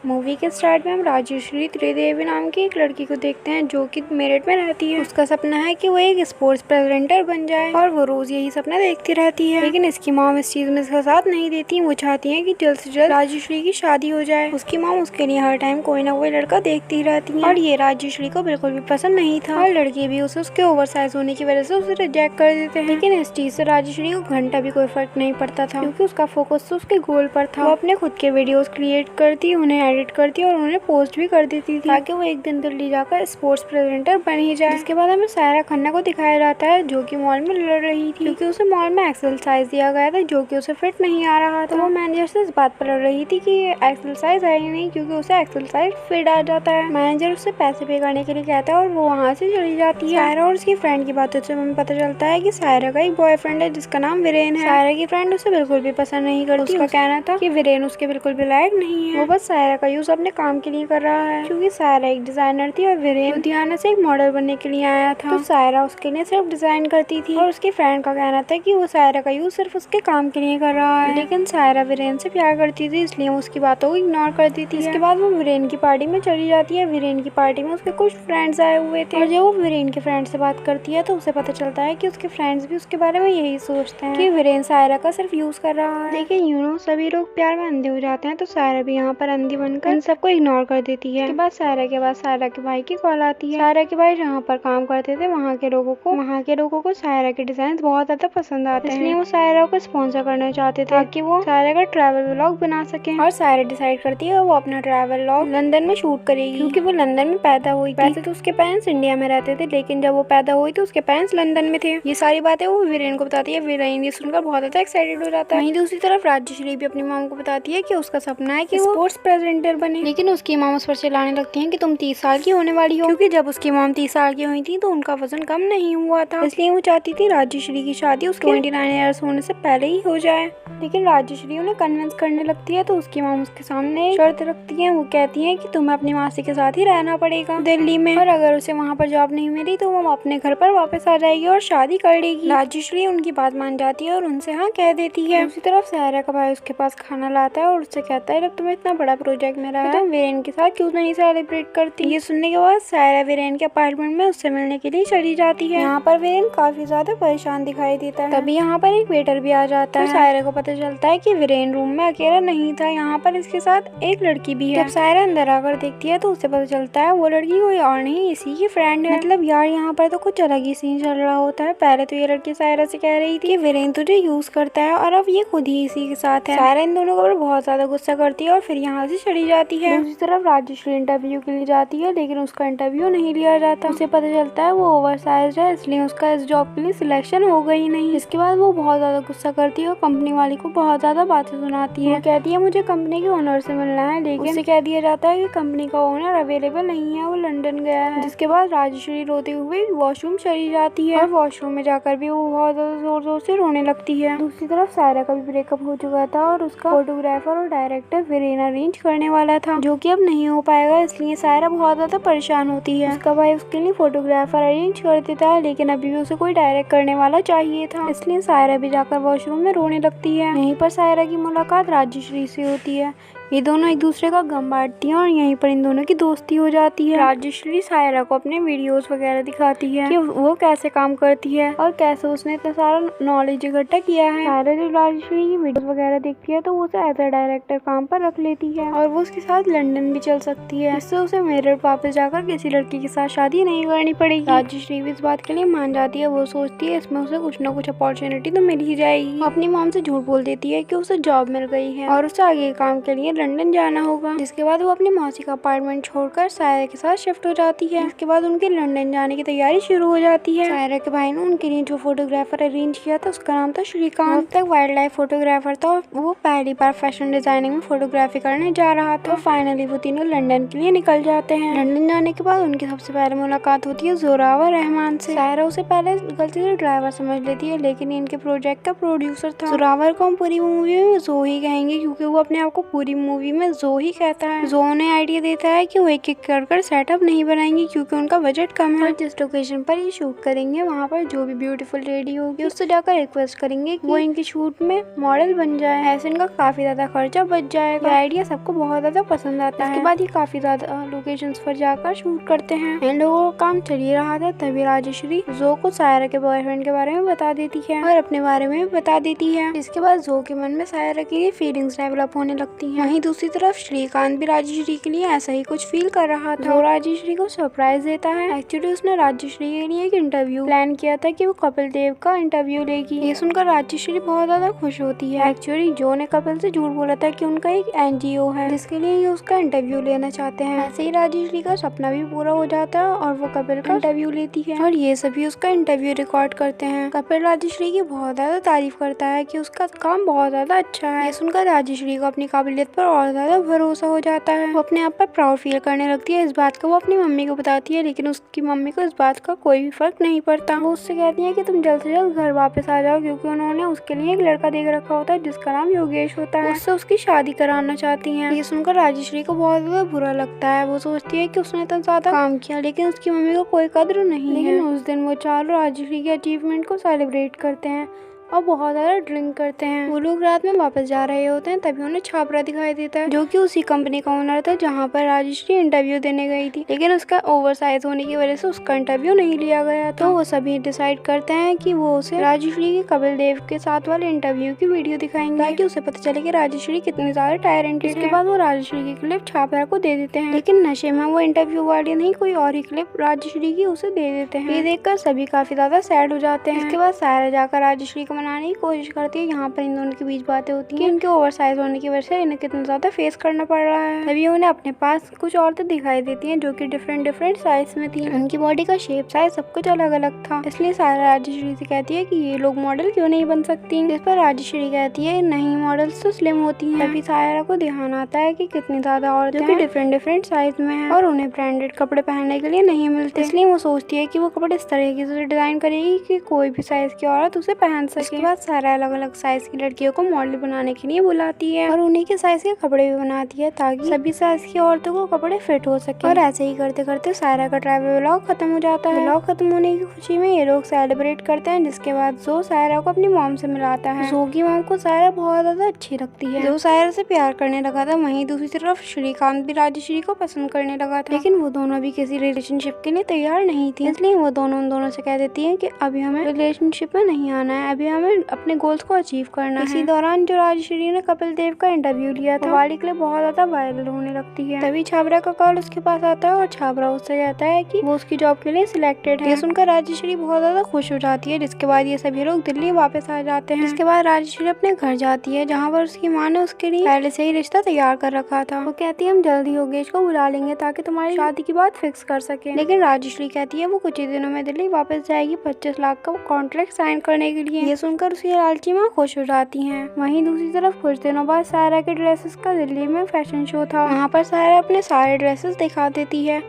Movie के start में हम राजश्री त्रिदेवी नाम की एक लड़की को देखते हैं जो कि मेरठ में रहती है। उसका सपना है कि वो एक स्पोर्ट्स प्रेजेंटर बन जाए और वो रोज यही सपना देखती रहती है, लेकिन इसकी मॉम इस चीज में इसका साथ नहीं देती। वो चाहती है कि जल्द से जल्द राजश्री की शादी हो जाए। उसकी मॉम उसके लिए हर टाइम कोई ना कोई लड़का देखती रहती है और ये राजश्री को बिल्कुल भी पसंद नहीं था और लड़के भी उसे उसके ओवर साइज होने की वजह से उसे रिजेक्ट कर देते हैं। लेकिन इस चीज से राजश्री को घंटा भी कोई फर्क नहीं पड़ता था, क्योंकि उसका फोकस तो उसके गोल पर था। वो अपने खुद के वीडियोस क्रिएट करती, उन्हें एडिट करती और उन्हें पोस्ट भी कर देती थी ताकि वो एक दिन दिल्ली जाकर स्पोर्ट्स प्रेजेंटर बन ही जाए। इसके बाद हमें सायरा खन्ना को दिखाया जाता है जो कि मॉल में लड़ रही थी, क्योंकि उसे मॉल में एक्सेल साइज दिया गया था जो कि उसे फिट नहीं आ रहा था। वो मैनेजर से इस बात पर लड़ रही थी कि एक्सेल साइज है ही नहीं, क्योंकि उसे एक्सेल साइज फिट आ जाता है। मैनेजर उससे पैसे पे करने के लिए कहता है और वो वहाँ से चली जाती है। सायरा और उसकी फ्रेंड की बातों से हमें पता चलता है कि सायरा का एक बॉयफ्रेंड है जिसका नाम वीरेन है। सायरा की फ्रेंड उसे बिल्कुल भी पसंद नहीं करती। उसका कहना था कि वीरेन उसके बिल्कुल भी लायक नहीं है, वो बस सायरा का यूज अपने काम के लिए कर रहा है। क्योंकि सायरा एक डिजाइनर थी और वीरेन लुधियाना से एक मॉडल बनने के लिए आया था, तो सायरा उसके लिए सिर्फ डिजाइन करती थी और उसकी फ्रेंड का कहना था कि वो सायरा का यूज सिर्फ उसके काम के लिए कर रहा है। लेकिन सायरा वीरेन से प्यार करती थी, इसलिए वो उसकी बातों को इग्नोर करती थी। इसके बाद वो वीरेन की पार्टी में चली जाती है। वीरेन की पार्टी में उसके कुछ फ्रेंड्स आए हुए थे और जब वो वीरेन के फ्रेंड से बात करती है तो उसे पता चलता है कि उसके फ्रेंड्स भी उसके बारे में यही सोचते हैं कि वीरेन सायरा का सिर्फ यूज कर रहा है। लेकिन सभी लोग प्यार में अंधे हो जाते हैं, तो सायरा भी यहाँ पर अंधी बनकर इन सबको इग्नोर कर देती है। इसके बाद सायरा के भाई की कॉल आती है। सायरा के भाई जहाँ पर काम करते थे वहाँ के लोगों को सायरा के डिजाइन बहुत ज्यादा पसंद आते हैं, इसलिए वो सायरा को स्पॉन्सर करना चाहते थे ताकि वो सायरा का ट्रैवल व्लॉग बना सके। और सायरा डिसाइड करती है वो अपना ट्रैवल व्लॉग लंदन में शूट करेगी, क्योंकि वो लंदन में पैदा हुई थी। वैसे तो उसके पेरेंट्स इंडिया में रहते थे, लेकिन जब वो पैदा हुई तो उसके पेरेंट्स लंदन में थे। ये सारी बातें वो वीरेन को बताती है। वीरेन ये सुनकर बहुत ज्यादा एक्साइटेड हो जाता है। वहीं दूसरी तरफ राजश्री भी अपनी मॉम को बताती है कि उसका सपना है कि वो स्पोर्ट्स प्रेजेंटर बने, लेकिन उसकी मॉम उस पर चिल्लाने लगती है कि तुम 30 साल की होने वाली हो, क्योंकि जब उसकी मॉम 30 साल की हुई थी तो उनका वजन कम नहीं हुआ था, इसलिए वो चाहती थी राजश्री की शादी उसके 29 ईयर्स होने से पहले ही हो जाए। लेकिन राजश्री उन्हें कन्विंस करने लगती है, तो उसकी मॉम उसके सामने शर्त रखती है। वो कहती है कि तुम्हें अपनी मासी के साथ ही रहना पड़ेगा दिल्ली में, और अगर उसे वहाँ पर जॉब नहीं मिली तो वो अपने घर पर वापस आ जाएगी और शादी कर लेगी। राजश्री उनकी बात मान जाती है और उनसे हाँ कह देती है। दूसरी तरफ सायरा का भाई उसके पास खाना लाता है और उससे कहता है जब तुम्हें इतना बड़ा प्रोजेक्ट मिला है तो वीरेन के साथ क्यों नहीं सेलिब्रेट करती। ये सुनने के बाद सायरा वीरेन के अपार्टमेंट में उससे मिलने के लिए चली जाती है। यहाँ पर वीरेन काफी ज्यादा परेशान दिखाई देता है। तभी यहाँ पर एक वेटर भी आ जाता है। सायरा को पता चलता है कि वीरेन रूम में अकेला नहीं था, यहाँ पर इसके साथ एक लड़की भी है। जब सायरा अंदर आकर देखती है तो उसे पता चलता है वो लड़की कोई और नहीं इसी की फ्रेंड है। मतलब यार यहाँ पर तो कुछ अलग ही सीन चल रहा होता है। पहले तो ये लड़की सायरा से कह रही थी कि वीरेन तुझे यूज करता है और अब ये खुद ही इसी के साथ है। सायरा इन दोनों को बहुत ज्यादा गुस्सा करती है और फिर यहाँ से चली जाती है। दूसरी तरफ राजश्री इंटरव्यू के लिए जाती है, लेकिन उसका इंटरव्यू नहीं लिया जाता। उसे पता चलता है वो ओवर साइज है, इसलिए उसका इस जॉब के लिए सिलेक्शन हो गई नहीं। इसके बाद वो बहुत ज्यादा गुस्सा करती है और कंपनी वाली को बहुत ज्यादा बातें सुनाती है। वो कहती है मुझे कंपनी के ओनर से मिलना है, लेकिन उससे कह दिया जाता है कि कंपनी का ओनर अवेलेबल नहीं है, वो लंदन गया है। जिसके बाद राजश्री रोते हुए वॉशरूम चली जाती है और वॉशरूम में जाकर भी वो बहुत ज्यादा जोर जोर से रोने लगती है। दूसरी तरफ सायरा का भी ब्रेकअप हो चुका था और उसका फोटोग्राफर और डायरेक्टर वीरेन अरेंज करने वाला था, जो कि अब नहीं हो पाएगा, इसलिए सायरा बहुत ज्यादा परेशान होती है। उसका भाई उसके लिए फोटोग्राफर अरेंज कर देता है, लेकिन अभी भी उसे कोई डायरेक्ट करने वाला चाहिए था, इसलिए सायरा भी जाकर वॉशरूम में रोने लगती है। यहीं पर सायरा की मुलाकात राजश्री से होती है। ये दोनों एक दूसरे का गम बांटती हैं और यहीं पर इन दोनों की दोस्ती हो जाती है। राजश्री सायरा को अपने वीडियोस वगैरह दिखाती है कि वो कैसे काम करती है और कैसे उसने इतना सारा नॉलेज इकट्ठा किया है। सायरा जब राजश्री की वीडियोस वगैरह देखती है तो वो उसे एज अ डायरेक्टर काम पर रख लेती है और वो उसके साथ लंदन भी चल सकती है, इससे उसे मेरठ वापस जाकर किसी लड़की के साथ शादी नहीं करनी पड़ेगी। राजश्री भी इस बात के लिए मान जाती है। वो सोचती है इसमें उसे कुछ न कुछ अपॉर्चुनिटी तो मिल ही जाएगी। वो अपनी मॉम से झूठ बोल देती है कि उसे जॉब मिल गई है और उसे आगे काम के लिए लंदन जाना होगा। जिसके बाद वो अपनी मौसी का अपार्टमेंट छोड़कर सायरा के साथ शिफ्ट हो जाती है। इसके बाद उनके लंदन जाने की तैयारी शुरू हो जाती है। सायरा के भाई ने उनके लिए जो फोटोग्राफर अरेंज किया था उसका नाम था श्रीकांत। तक वाइल्ड लाइफ फोटोग्राफर था और वो पहली बार फैशन डिजाइनिंग में फोटोग्राफी करने जा रहा था। फाइनली वो तीनों लंदन के लिए निकल जाते हैं। लंदन जाने के बाद उनकी सबसे पहले मुलाकात होती है जोरावर रहमान से। सायरा उसे पहले गलती से ड्राइवर समझ लेती है, लेकिन इनके प्रोजेक्ट का प्रोड्यूसर था। जोरावर को हम पूरी मूवी में जो ही कहेंगे, क्योंकि वो अपने आप को पूरी मूवी में जो ही कहता है। जो उन्हें आइडिया देता है कि वो एक एक कर सेटअप नहीं बनाएंगे क्योंकि उनका बजट कम है और जिस लोकेशन पर ये शूट करेंगे वहाँ पर जो भी ब्यूटीफुल लेडी होगी उससे जाकर रिक्वेस्ट करेंगे कि वो इनकी शूट में मॉडल बन जाए। ऐसे इनका काफी ज्यादा खर्चा बच जाएगा। आइडिया सबको बहुत ज्यादा पसंद आता है। इसके बाद ये काफी ज्यादा लोकेशंस पर जाकर शूट करते हैं। इन लोगों का काम चल ही रहा था तभी राजश्री जो को सायरा के बॉयफ्रेंड के बारे में बता देती है और अपने बारे में भी बता देती है। इसके बाद जो के मन में सायरा के लिए फीलिंग्स डेवलप होने लगती हैं। वहीं दूसरी तरफ श्रीकांत भी राजश्री के लिए ऐसा ही कुछ फील कर रहा था। वो राजश्री को सरप्राइज देता है। एक्चुअली उसने राजश्री के लिए एक इंटरव्यू प्लान किया था कि वो कपिल देव का इंटरव्यू लेगी। ये सुनकर राजश्री बहुत ज्यादा खुश होती है। एक्चुअली जो ने कपिल से झूठ बोला था कि उनका एक एनजीओ है जिसके लिए ये उसका इंटरव्यू लेना चाहते हैं। ऐसे ही राजश्री का सपना भी पूरा हो जाता है और वो कपिल का इंटरव्यू लेती है और ये सभी उसका इंटरव्यू रिकॉर्ड करते हैं। कपिल राजश्री की बहुत ज्यादा तारीफ करता है कि उसका काम बहुत ज्यादा अच्छा है। ये सुनकर राजश्री को अपनी काबिलियत पर और ज्यादा भरोसा हो जाता है। वो अपने आप पर प्राउड फील करने लगती है। इस बात को वो अपनी मम्मी को बताती है लेकिन उसकी मम्मी को इस बात का कोई भी फर्क नहीं पड़ता। वो उससे कहती है कि तुम जल्द से जल्द घर वापस आ जाओ क्योंकि उन्होंने उसके लिए एक लड़का देख रखा होता है जिसका नाम योगेश होता है। उससे उसकी शादी कराना चाहती हैं। ये सुनकर राजश्री को बहुत ज्यादा बुरा लगता है। वो सोचती है कि उसने इतना ज्यादा काम किया लेकिन उसकी मम्मी को कोई कदर नहीं है। लेकिन उस दिन वो चारों राजश्री के अचीवमेंट को सेलिब्रेट करते हैं और बहुत ज्यादा ड्रिंक करते हैं। वो लोग रात में वापस जा रहे होते हैं तभी उन्हें छापरा दिखाई देता है जो कि उसी कंपनी का ओनर था जहाँ पर राजश्री इंटरव्यू देने गई थी। लेकिन उसका ओवर साइज होने की वजह से उसका इंटरव्यू नहीं लिया गया। तो वो सभी डिसाइड करते हैं कि वो उसे राजश्री के कपिल देव के साथ वाले इंटरव्यू की वीडियो दिखाएंगे ताकि उसे पता चले कि राजश्री कितनी ज्यादा टैलेंटेड है। इसके बाद वो राजश्री की क्लिप छापरा को दे देते हैं लेकिन नशे में वो इंटरव्यू वाली नहीं कोई और ही क्लिप राजश्री की उसे दे देते हैं। ये देखकर सभी काफी ज्यादा सैड हो जाते हैं। इसके बाद सायरा जाकर राजश्री को मनाने की कोशिश करती है। यहाँ पर इन दोनों के बीच बातें होती हैं कि इनके ओवर साइज होने की वजह से इन्हें कितना ज्यादा फेस करना पड़ रहा है। तभी उन्हें अपने पास कुछ औरतें दिखाई देती हैं जो कि डिफरेंट साइज में थी। उनकी बॉडी का शेप साइज सब कुछ अलग अलग था। इसलिए सायरा राजश्री से कहती है कि ये लोग मॉडल क्यों नहीं बन सकती। इस पर राजश्री कहती है नहीं मॉडल्स तो स्लिम होती हैं। तभी सायरा को ध्यान आता है कि कितनी ज्यादा औरतें जो कि डिफरेंट साइज में हैं और उन्हें ब्रांडेड कपड़े पहनने के लिए नहीं मिलते। इसलिए वो सोचती है कि वो कपड़े इस तरीके से डिजाइन करेगी कि कोई भी साइज की औरत उसे पहन सके। इसके बाद सारा अलग अलग साइज की लड़कियों को मॉडल बनाने के लिए बुलाती है और उन्हीं के साइज के कपड़े भी बनाती है ताकि सभी साइज की औरतों को कपड़े फिट हो सके। और ऐसे ही करते करते सारा का ट्रैवल व्लॉग खत्म हो जाता है। व्लॉग खत्म होने की खुशी में ये लोग सेलिब्रेट करते हैं जिसके बाद जो सायरा को अपनी मॉम से मिलाता है। जो की मॉम को सायरा बहुत ज्यादा अच्छी लगती है। जो सायरा से प्यार करने लगा था वहीं दूसरी तरफ श्रीकांत भी राजश्री को पसंद करने लगा था लेकिन वो दोनों भी किसी रिलेशनशिप के लिए तैयार नहीं थी। इसलिए वो दोनों उन दोनों से कह देती है कि अभी हमें रिलेशनशिप में नहीं आना है, अभी हमें अपने गोल्स को अचीव करना है। इसी दौरान जो राजश्री ने कपिल देव का इंटरव्यू लिया था वाली के लिए बहुत ज्यादा वायरल होने लगती है। तभी छाबरा का कॉल उसके पास आता है और छाबरा उससे कहता है कि वो उसकी जॉब के लिए सिलेक्टेड है। ये सुनकर राजश्री बहुत ज्यादा खुश हो जाती है जिसके बाद ये सभी लोग दिल्ली वापस आ जाते हैं। इसके बाद राजश्री अपने घर जाती है जहाँ पर उसकी माँ ने उसके लिए पहले से ही रिश्ता तैयार कर रखा था। वो कहती है हम जल्दी योगेश को बुला लेंगे ताकि तुम्हारी शादी की बात फिक्स कर सके। लेकिन राजश्री कहती है वो कुछ ही दिनों में दिल्ली वापस जाएगी 25 लाख का कॉन्ट्रैक्ट साइन करने के लिए। ये सुनकर उसकी लालची माँ खुश हो जाती है। वहीं दूसरी तरफ कुछ दिनों बाद सायरा के ड्रेसेस का दिल्ली में फैशन शो था। वहाँ पर सायरा अपने सारे ड्रेसेस दिखा देती है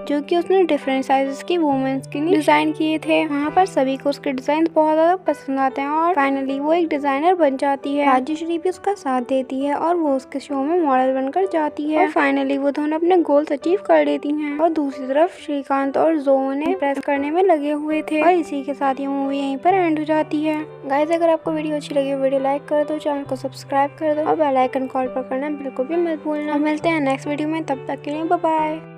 जो कि उसने डिफरेंट साइजेस की वुमेन्स के लिए डिजाइन किए थे। वहाँ पर सभी को उसके डिजाइन बहुत ज्यादा पसंद आते हैं और फाइनली वो एक डिजाइनर बन जाती है। राजश्री भी उसका साथ देती है और वो उसके शो में मॉडल बनकर जाती है और फाइनली वो दोनों अपने गोल्स अचीव कर लेती हैं। और दूसरी तरफ श्रीकांत और जो ने इम्प्रेस करने में लगे हुए थे और इसी के साथ ये मूवी यहीं पर एंड हो जाती है। गाइस अगर आपको वीडियो अच्छी लगी वीडियो लाइक कर दो, चैनल को सब्सक्राइब कर दो और बेल आइकन कॉल पर करना बिल्कुल भी मत भूलना। मिलते हैं नेक्स्ट वीडियो में, तब तक के लिए बाय बाय।